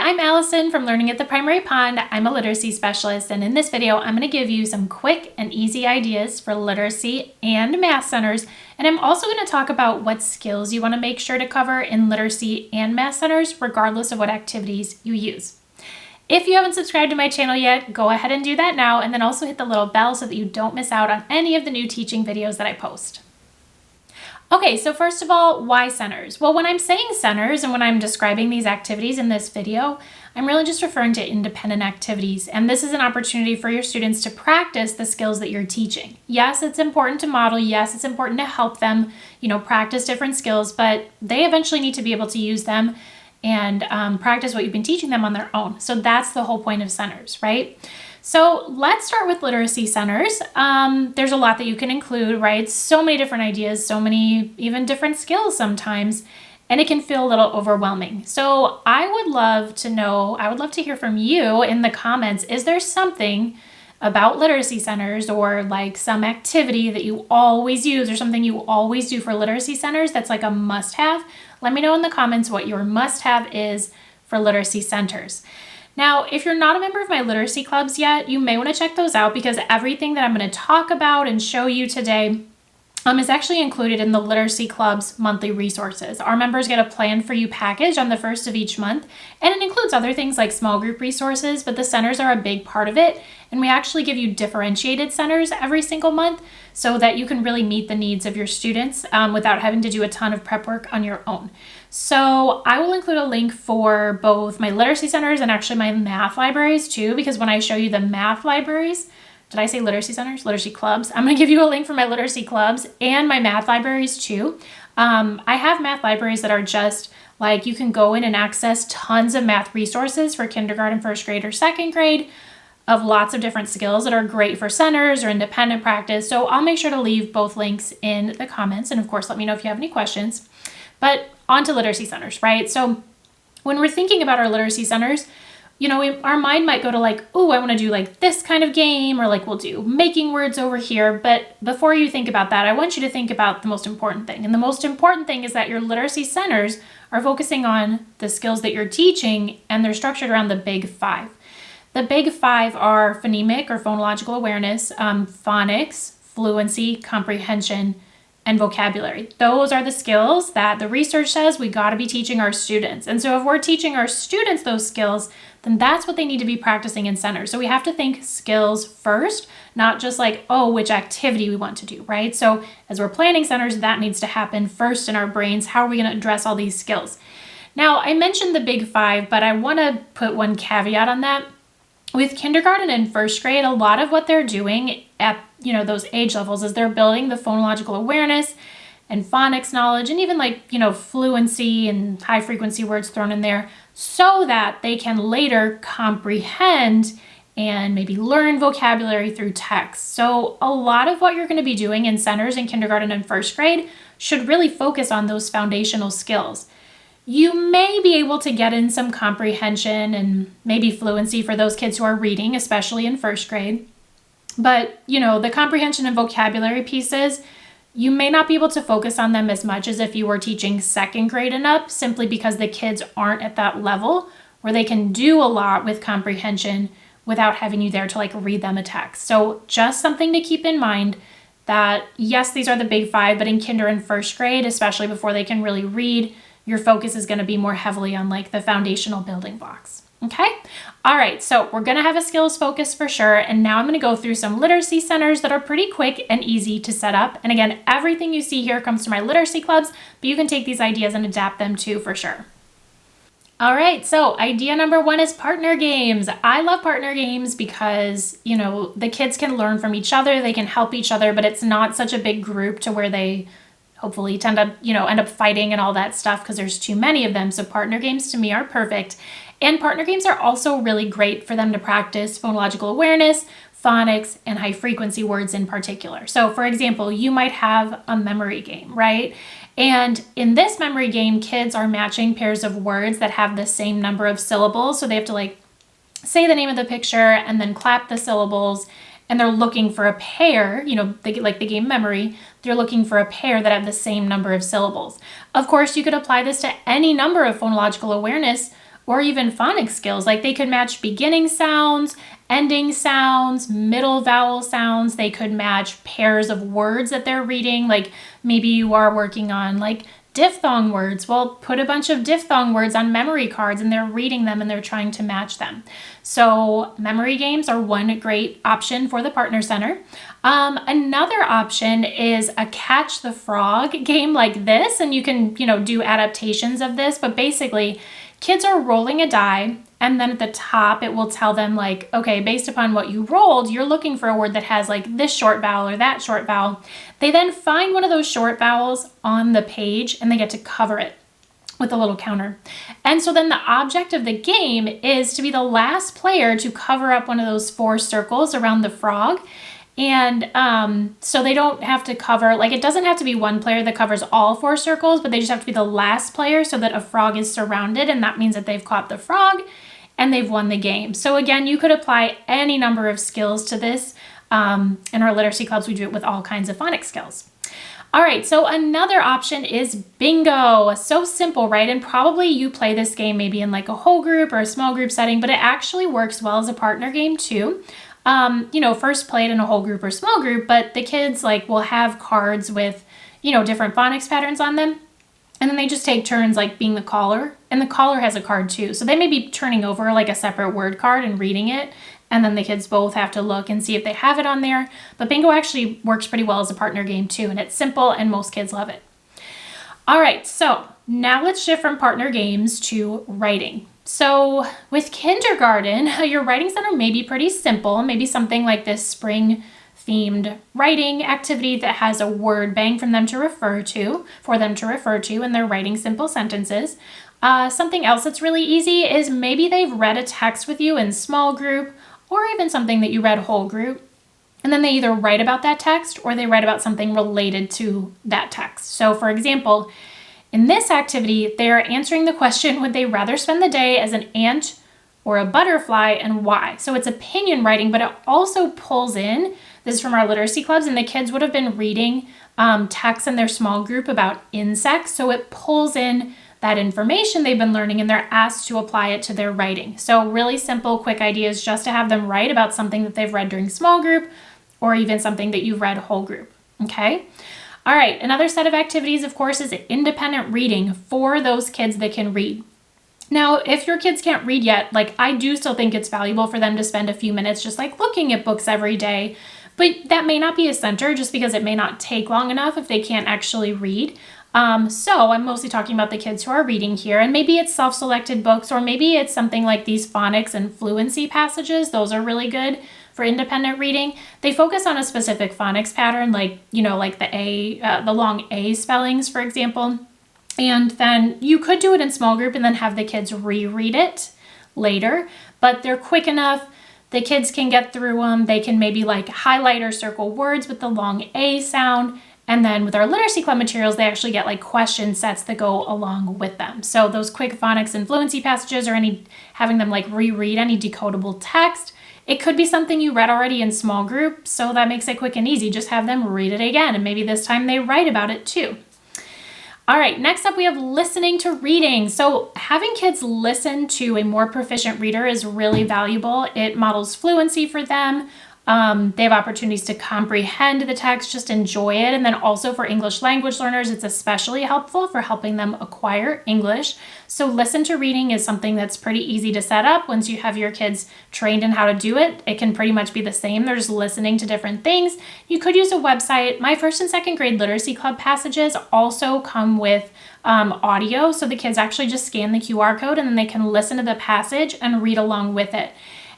I'm Allison from Learning at the Primary Pond. I'm a literacy specialist, and in this video, I'm going to give you some quick and easy ideas for literacy and math centers. And I'm also going to talk about what skills you want to make sure to cover in literacy and math centers, regardless of what activities you use. If you haven't subscribed to my channel yet, go ahead and do that now, and then also hit the little bell so that you don't miss out on any of the new teaching videos that I post. Okay, so first of all, why centers? Well, when I'm saying centers and when I'm describing these activities in this video, I'm really just referring to independent activities. And this is an opportunity for your students to practice the skills that you're teaching. Yes, it's important to model. Yes, it's important to help them, practice different skills, but they eventually need to be able to use them and practice what you've been teaching them on their own. So that's the whole point of centers, right? So let's start with literacy centers. There's a lot that you can include, right? So many different ideas, so many even different skills sometimes, and it can feel a little overwhelming. So I would love to hear from you in the comments. Is there something about literacy centers or like some activity that you always use or something you always do for literacy centers that's like a must-have? Let me know in the comments what your must-have is for literacy centers. Now, if you're not a member of my literacy clubs yet, you may want to check those out because everything that I'm going to talk about and show you today is actually included in the Literacy Club's monthly resources. Our members get a Plan for You package on the first of each month, and it includes other things like small group resources, but the centers are a big part of it, and we actually give you differentiated centers every single month so that you can really meet the needs of your students without having to do a ton of prep work on your own. So I will include a link for both my literacy centers and actually my math libraries too, because when I show you the math libraries, did I say literacy centers? Literacy clubs. I'm going to give you a link for my literacy clubs and my math libraries too. I have math libraries that are just like you can go in and access tons of math resources for kindergarten, first grade, or second grade of lots of different skills that are great for centers or independent practice. So I'll make sure to leave both links in the comments. And of course, let me know if you have any questions. But on to literacy centers, right? So when we're thinking about our literacy centers, our mind might go to like, oh, I want to do like this kind of game, or like we'll do making words over here. But before you think about that, I want you to think about the most important thing. And the most important thing is that your literacy centers are focusing on the skills that you're teaching, and they're structured around the big five. The big five are phonemic or phonological awareness, phonics, fluency, comprehension, and vocabulary. Those are the skills that the research says we got to be teaching our students. And so if we're teaching our students those skills, then that's what they need to be practicing in centers. So we have to think skills first, not just like, oh, which activity we want to do, right? So as we're planning centers, that needs to happen first in our brains. How are we going to address all these skills? Now, I mentioned the big five, but I want to put one caveat on that. With kindergarten and first grade, a lot of what they're doing at those age levels is they're building the phonological awareness and phonics knowledge and even like, fluency and high frequency words thrown in there so that they can later comprehend and maybe learn vocabulary through text. So a lot of what you're going to be doing in centers in kindergarten and first grade should really focus on those foundational skills. You may be able to get in some comprehension and maybe fluency for those kids who are reading, especially in first grade. But, the comprehension and vocabulary pieces, you may not be able to focus on them as much as if you were teaching second grade and up, simply because the kids aren't at that level where they can do a lot with comprehension without having you there to like read them a text. So just something to keep in mind that yes, these are the big five, but in kinder and first grade, especially before they can really read, your focus is going to be more heavily on like the foundational building blocks. Okay. All right. So we're going to have a skills focus for sure. And now I'm going to go through some literacy centers that are pretty quick and easy to set up. And again, everything you see here comes to my literacy clubs, but you can take these ideas and adapt them too for sure. All right. So idea number one is partner games. I love partner games because, the kids can learn from each other. They can help each other, but it's not such a big group to where they hopefully end up fighting and all that stuff because there's too many of them. So partner games to me are perfect. And partner games are also really great for them to practice phonological awareness, phonics, and high frequency words in particular. So for example, you might have a memory game, right? And in this memory game, kids are matching pairs of words that have the same number of syllables. So they have to like say the name of the picture and then clap the syllables. And they're looking for a pair, like the game memory, they're looking for a pair that have the same number of syllables. Of course, you could apply this to any number of phonological awareness or even phonics skills. Like they could match beginning sounds, ending sounds, middle vowel sounds. They could match pairs of words that they're reading. Like maybe you are working on like diphthong words. Well, put a bunch of diphthong words on memory cards and they're reading them and they're trying to match them. So memory games are one great option for the Partner Center. Another option is a catch the frog game like this, and you can, do adaptations of this, but basically kids are rolling a die, and then at the top it will tell them like, okay, based upon what you rolled, you're looking for a word that has like this short vowel or that short vowel. They then find one of those short vowels on the page and they get to cover it with a little counter. And so then the object of the game is to be the last player to cover up one of those 4 circles around the frog. And so they don't have to cover, like it doesn't have to be one player that covers all 4 circles, but they just have to be the last player so that a frog is surrounded, and that means that they've caught the frog and they've won the game. So again, you could apply any number of skills to this. In our literacy clubs, we do it with all kinds of phonics skills. All right, so another option is bingo. So simple, right? And probably you play this game maybe in like a whole group or a small group setting, but it actually works well as a partner game too. First played in a whole group or small group, but the kids like will have cards with, different phonics patterns on them. And then they just take turns like being the caller, and the caller has a card too. So they may be turning over like a separate word card and reading it. And then the kids both have to look and see if they have it on there. But bingo actually works pretty well as a partner game too. And it's simple and most kids love it. All right, so now let's shift from partner games to writing. So with kindergarten, your writing center may be pretty simple, maybe something like this spring themed writing activity that has a word bank for them to refer to, and they're writing simple sentences. Something else that's really easy is maybe they've read a text with you in small group or even something that you read whole group. And then they either write about that text or they write about something related to that text. So for example, in this activity, they are answering the question, would they rather spend the day as an ant or a butterfly, and why? So it's opinion writing, but it also pulls in, this is from our literacy clubs, and the kids would have been reading texts in their small group about insects. So it pulls in that information they've been learning and they're asked to apply it to their writing. So really simple, quick ideas just to have them write about something that they've read during small group or even something that you've read whole group, okay? All right, another set of activities, of course, is independent reading for those kids that can read. Now, if your kids can't read yet, like I do still think it's valuable for them to spend a few minutes just like looking at books every day, but that may not be a center just because it may not take long enough if they can't actually read. So I'm mostly talking about the kids who are reading here, and maybe it's self-selected books, or maybe it's something like these phonics and fluency passages. Those are really good for independent reading. They focus on a specific phonics pattern, like, like the long A spellings, for example. And then you could do it in small group and then have the kids reread it later, but they're quick enough. The kids can get through them. They can maybe like highlight or circle words with the long A sound. And then with our literacy club materials, they actually get like question sets that go along with them. So those quick phonics and fluency passages, or having them like reread any decodable text, it could be something you read already in small group. So that makes it quick and easy. Just have them read it again. And maybe this time they write about it too. All right, next up we have listening to reading. So having kids listen to a more proficient reader is really valuable. It models fluency for them. They have opportunities to comprehend the text, just enjoy it. And then also for English language learners, it's especially helpful for helping them acquire English. So listen to reading is something that's pretty easy to set up. Once you have your kids trained in how to do it, it can pretty much be the same. They're just listening to different things. You could use a website. My first and second grade literacy club passages also come with audio. So the kids actually just scan the QR code and then they can listen to the passage and read along with it.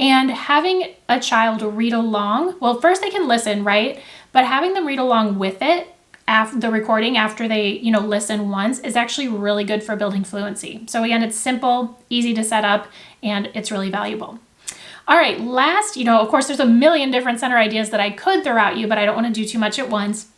And having a child read along, well, first they can listen, right? But having them read along with it, after the recording, after they, listen once, is actually really good for building fluency. So again, it's simple, easy to set up, and it's really valuable. All right, last, of course, there's a million different center ideas that I could throw at you, but I don't want to do too much at once.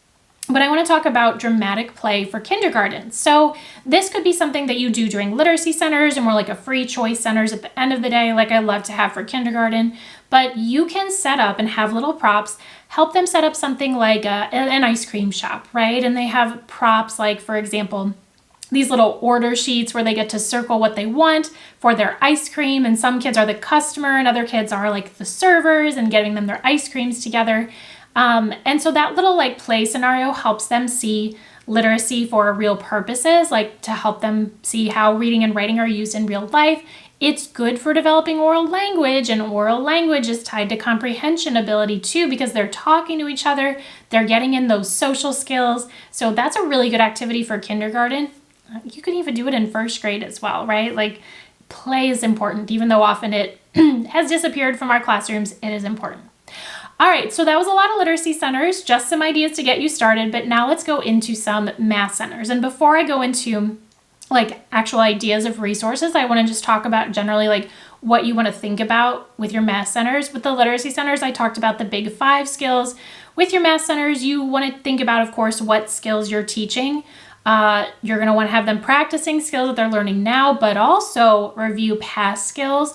But I want to talk about dramatic play for kindergarten. So this could be something that you do during literacy centers or more like a free choice centers at the end of the day, like I love to have for kindergarten. But you can set up and have little props, help them set up something like an ice cream shop, right? And they have props like, for example, these little order sheets where they get to circle what they want for their ice cream. And some kids are the customer and other kids are like the servers and getting them their ice creams together. And so that little like play scenario helps them see literacy for real purposes, like to help them see how reading and writing are used in real life. It's good for developing oral language, and oral language is tied to comprehension ability too, because they're talking to each other, they're getting in those social skills. So that's a really good activity for kindergarten. You can even do it in first grade as well, right? Like play is important, even though often it has disappeared from our classrooms, it is important. All right, so that was a lot of literacy centers, just some ideas to get you started, but now let's go into some math centers. And before I go into like actual ideas of resources, I want to just talk about generally like what you want to think about with your math centers. With the literacy centers, I talked about the big 5 skills. With your math centers, you want to think about, of course, what skills you're teaching. You're going to want to have them practicing skills that they're learning now, but also review past skills.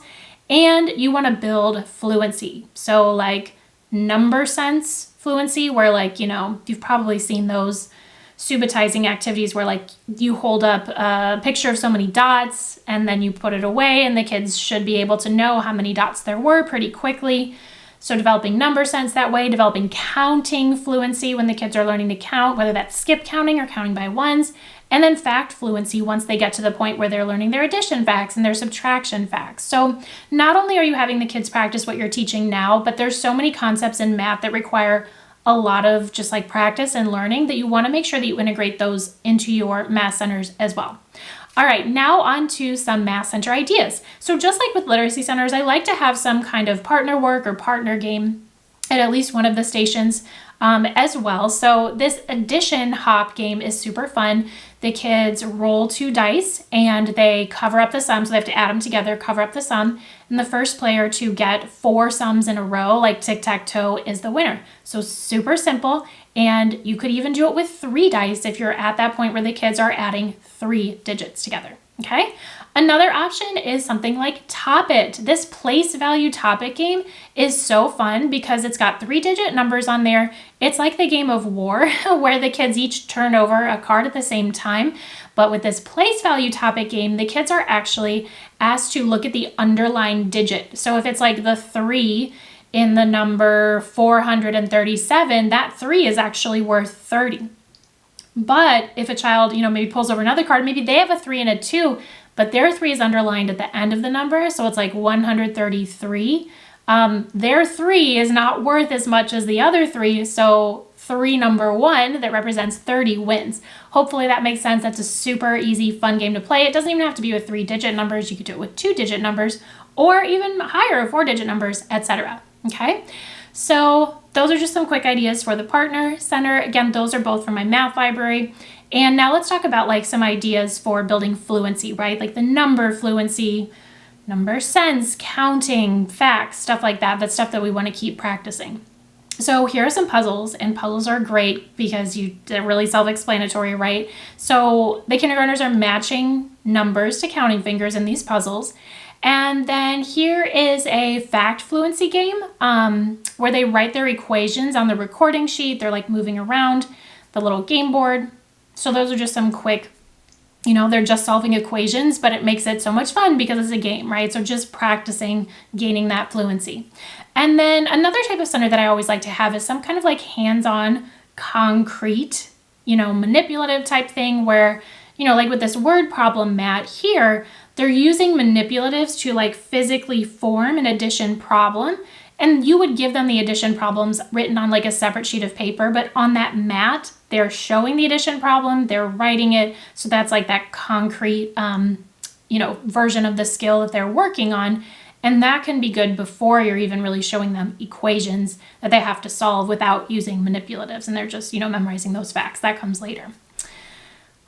And you want to build fluency. So like number sense fluency, where like, you know, you've probably seen those subitizing activities where like you hold up a picture of so many dots and then you put it away, and the kids should be able to know how many dots there were pretty quickly. So developing number sense that way, developing counting fluency when the kids are learning to count, whether that's skip counting or counting by ones, and then fact fluency once they get to the point where they're learning their addition facts and their subtraction facts. So not only are you having the kids practice what you're teaching now, but there's so many concepts in math that require a lot of just like practice and learning that you want to make sure that you integrate those into your math centers as well. All right, now on to some math center ideas. So just like with literacy centers, I like to have some kind of partner work or partner game at least one of the stations as well. So this addition hop game is super fun. The kids roll 2 dice and they cover up the sum. So they have to add them together, cover up the sum. And the first player to get 4 sums in a row, like tic-tac-toe, is the winner. So super simple. And you could even do it with 3 dice if you're at that point where the kids are adding 3 digits together. Okay. Another option is something like Top It. This place value topic game is so fun because it's got 3-digit numbers on there. It's like the game of War where the kids each turn over a card at the same time. But with this place value topic game, the kids are actually asked to look at the underlying digit. So if it's like the 3 in the number 437, that 3 is actually worth 30. But if a child, maybe pulls over another card, maybe they have a 3 and a 2, but their 3 is underlined at the end of the number. So it's like 133. Their 3 is not worth as much as the other 3. So 3 number 1 that represents 30 wins. Hopefully that makes sense. That's a super easy, fun game to play. It doesn't even have to be with 3-digit numbers. You could do it with 2-digit numbers or even higher 4-digit numbers, etc. Okay. So those are just some quick ideas for the partner center. Again, those are both from my math library. And now let's talk about like some ideas for building fluency, right? Like the number fluency, number sense, counting, facts, stuff like that. That's stuff that we want to keep practicing. So here are some puzzles, and puzzles are great because they're really self-explanatory, right? So the kindergartners are matching numbers to counting fingers in these puzzles. And then here is a fact fluency game where they write their equations on the recording sheet. They're like moving around the little game board. So those are just some quick, they're just solving equations, but it makes it so much fun because it's a game, right? So just practicing, gaining that fluency. And then another type of center that I always like to have is some kind of like hands-on, concrete, manipulative type thing where, like with this word problem mat here, they're using manipulatives to like physically form an addition problem. And you would give them the addition problems written on like a separate sheet of paper, but on that mat, they're showing the addition problem, they're writing it. So that's like that concrete, version of the skill that they're working on. And that can be good before you're even really showing them equations that they have to solve without using manipulatives. And they're just, memorizing those facts. That comes later.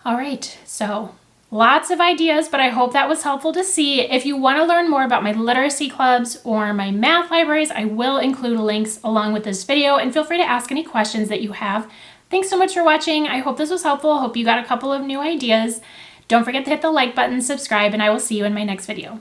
All right, so lots of ideas, but I hope that was helpful to see. If you want to learn more about my literacy clubs or my math libraries, I will include links along with this video, and feel free to ask any questions that you have. Thanks so much for watching. I hope this was helpful. Hope you got a couple of new ideas. Don't forget to hit the like button, subscribe, and I will see you in my next video.